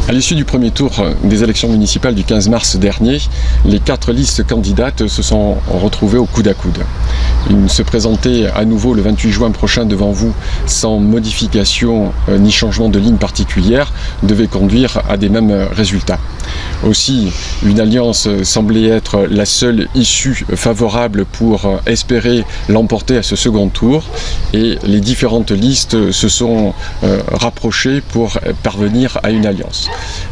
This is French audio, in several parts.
À l'issue du premier tour des élections municipales du 15 mars dernier, les 4 listes candidates se sont retrouvées au coude à coude. Se présenter à nouveau le 28 juin prochain devant vous sans modification ni changement de ligne particulière devait conduire à des mêmes résultats. Aussi, une alliance semblait être la seule issue favorable pour espérer l'emporter à ce second tour et les différentes listes se sont rapprochées pour parvenir à une alliance.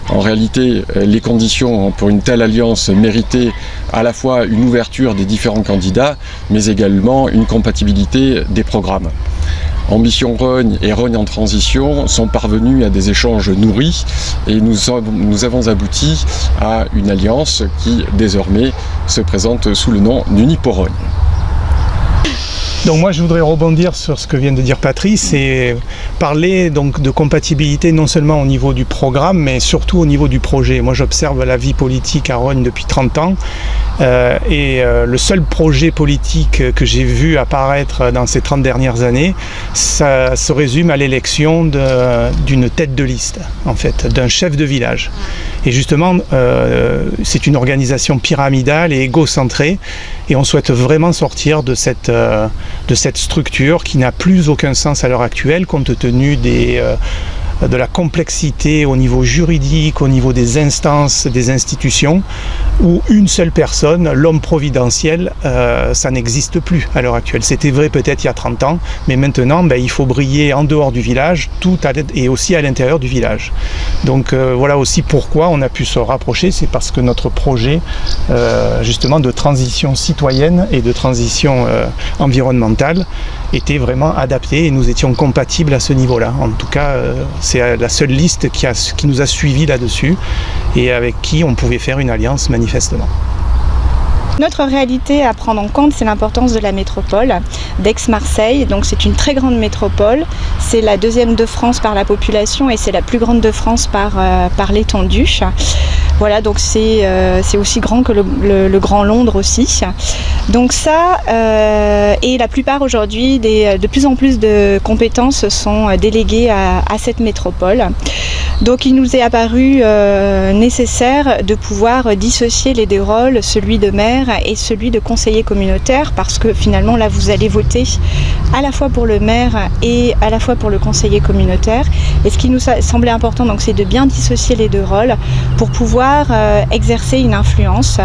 En réalité, les conditions pour une telle alliance méritaient à la fois une ouverture des différents candidats, mais également une compatibilité des programmes. Ambition Rognes et Rognes en transition sont parvenus à des échanges nourris et nous avons abouti à une alliance qui désormais se présente sous le nom d'Unis pour Rognes. Donc moi je voudrais rebondir sur ce que vient de dire Patrice et parler donc de compatibilité non seulement au niveau du programme mais surtout au niveau du projet. Moi j'observe la vie politique à Rognes depuis 30 ans le seul projet politique que j'ai vu apparaître dans ces 30 dernières années, ça se résume à l'élection d'une tête de liste, en fait, d'un chef de village. Et justement, c'est une organisation pyramidale et égocentrée et on souhaite vraiment sortir de cette structure qui n'a plus aucun sens à l'heure actuelle compte tenu de la complexité au niveau juridique, au niveau des instances, des institutions, où une seule personne, l'homme providentiel, ça n'existe plus à l'heure actuelle. C'était vrai peut-être il y a 30 ans, mais maintenant il faut briller en dehors du village et aussi à l'intérieur du village. Donc voilà aussi pourquoi on a pu se rapprocher, c'est parce que notre projet justement de transition citoyenne et de transition environnementale était vraiment adapté et nous étions compatibles à ce niveau-là. En tout cas, c'est la seule liste qui nous a suivis là-dessus et avec qui on pouvait faire une alliance manifestement. Notre réalité à prendre en compte, c'est l'importance de la métropole d'Aix-Marseille. Donc c'est une très grande métropole, c'est la deuxième de France par la population et c'est la plus grande de France par l'étendue. Voilà, donc c'est aussi grand que le Grand Londres aussi. Donc ça, et la plupart aujourd'hui, de plus en plus de compétences sont déléguées à cette métropole. Donc il nous est apparu nécessaire de pouvoir dissocier les deux rôles, celui de maire et celui de conseiller communautaire, parce que finalement là vous allez voter à la fois pour le maire et à la fois pour le conseiller communautaire. Et ce qui nous semblait important, donc, c'est de bien dissocier les deux rôles pour pouvoir exercer une influence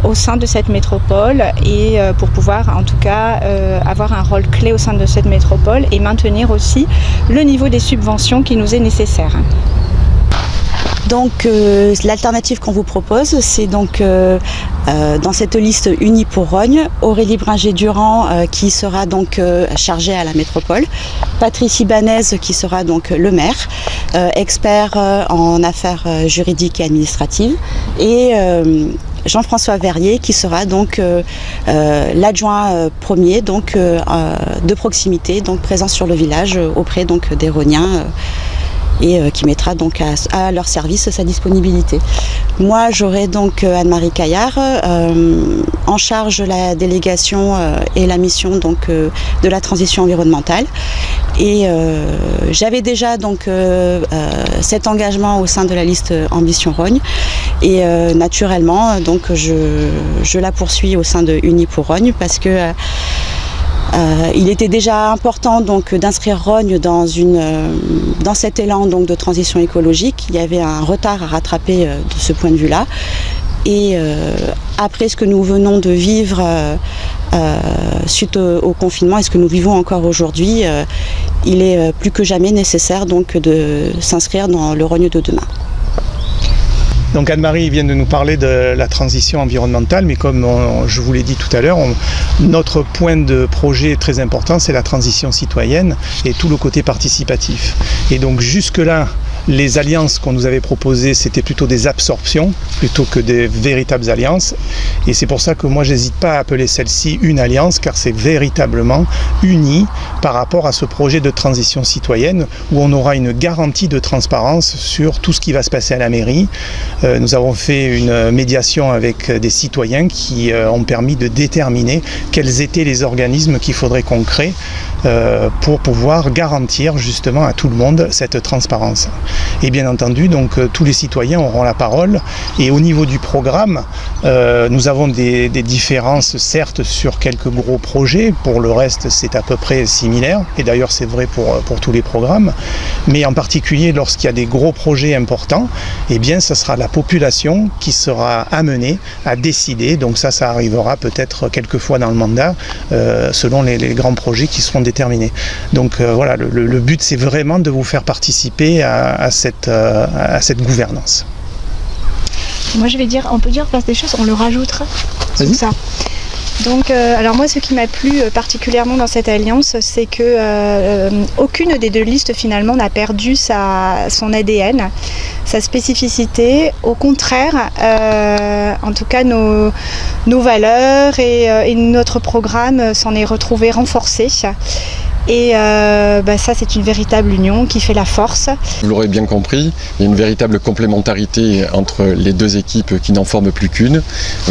au sein de cette métropole et pour pouvoir en tout cas avoir un rôle clé au sein de cette métropole et maintenir aussi le niveau des subventions qui nous est nécessaire. Donc l'alternative qu'on vous propose, c'est donc dans cette liste Unis pour Rognes, Aurélie Bringer-Durand qui sera donc chargée à la métropole, Patrice Ibanez qui sera donc le maire, expert en affaires juridiques et administratives, et Jean-François Verrier qui sera donc l'adjoint premier donc de proximité, donc présent sur le village auprès donc des Rogniens. Et qui mettra donc à leur service sa disponibilité. Moi, j'aurai donc Anne-Marie Caillard en charge de la délégation et la mission donc de la transition environnementale. Et j'avais déjà donc cet engagement au sein de la liste Ambition Rognes. Et naturellement, donc je la poursuis au sein de Unis pour Rognes parce que il était déjà important donc d'inscrire Rognes dans cet élan donc de transition écologique. Il y avait un retard à rattraper de ce point de vue-là. Et après ce que nous venons de vivre suite au confinement et ce que nous vivons encore aujourd'hui, il est plus que jamais nécessaire donc de s'inscrire dans le Rogne de demain. Donc Anne-Marie vient de nous parler de la transition environnementale, mais comme je vous l'ai dit tout à l'heure, notre point de projet très important, c'est la transition citoyenne et tout le côté participatif. Et donc jusque-là, les alliances qu'on nous avait proposées, c'était plutôt des absorptions, plutôt que des véritables alliances. Et c'est pour ça que moi, j'hésite pas à appeler celle-ci une alliance, car c'est véritablement uni par rapport à ce projet de transition citoyenne, où on aura une garantie de transparence sur tout ce qui va se passer à la mairie. Nous avons fait une médiation avec des citoyens qui ont permis de déterminer quels étaient les organismes qu'il faudrait qu'on crée pour pouvoir garantir justement à tout le monde cette transparence. Et bien entendu, donc tous les citoyens auront la parole. Et au niveau du programme, nous avons des différences certes sur quelques gros projets. Pour le reste, c'est à peu près similaire. Et d'ailleurs, c'est vrai pour tous les programmes. Mais en particulier, lorsqu'il y a des gros projets importants, eh bien, ce sera la population qui sera amenée à décider. Donc ça arrivera peut-être quelques fois dans le mandat, selon les grands projets qui seront déterminés. Donc voilà, le but, c'est vraiment de vous faire participer à cette gouvernance. Moi, on peut dire place des choses, on le rajoutera sur ça. Donc, alors moi, ce qui m'a plu particulièrement dans cette alliance, c'est que aucune des deux listes finalement n'a perdu son ADN, sa spécificité. Au contraire, en tout cas, nos valeurs et notre programme s'en est retrouvé renforcé. Et ça, c'est une véritable union qui fait la force. Vous l'aurez bien compris, il y a une véritable complémentarité entre les deux équipes qui n'en forment plus qu'une.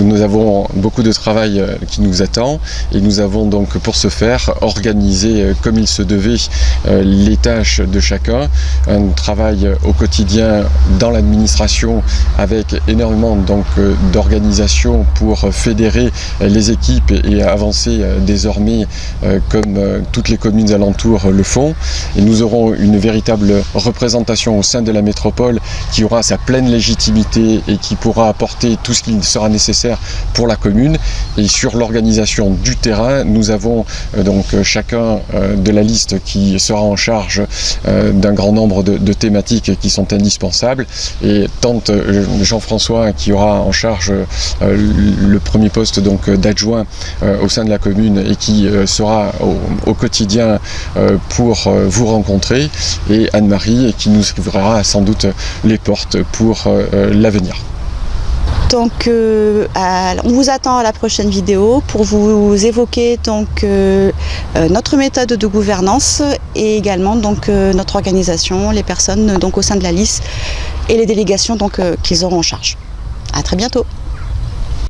Nous avons beaucoup de travail qui nous attend et nous avons donc pour ce faire organisé comme il se devait les tâches de chacun. Un travail au quotidien dans l'administration avec énormément d'organisation pour fédérer les équipes et avancer désormais comme toutes les communes alentours le font, et nous aurons une véritable représentation au sein de la métropole qui aura sa pleine légitimité et qui pourra apporter tout ce qui sera nécessaire pour la commune. Et sur l'organisation du terrain, nous avons donc chacun de la liste qui sera en charge d'un grand nombre de thématiques qui sont indispensables, et tant Jean-François qui aura en charge le premier poste d'adjoint au sein de la commune et qui sera au quotidien pour vous rencontrer, et Anne-Marie qui nous ouvrira sans doute les portes pour l'avenir. Donc on vous attend à la prochaine vidéo pour vous évoquer notre méthode de gouvernance et également notre organisation, les personnes au sein de la liste et les délégations qu'ils auront en charge. À très bientôt.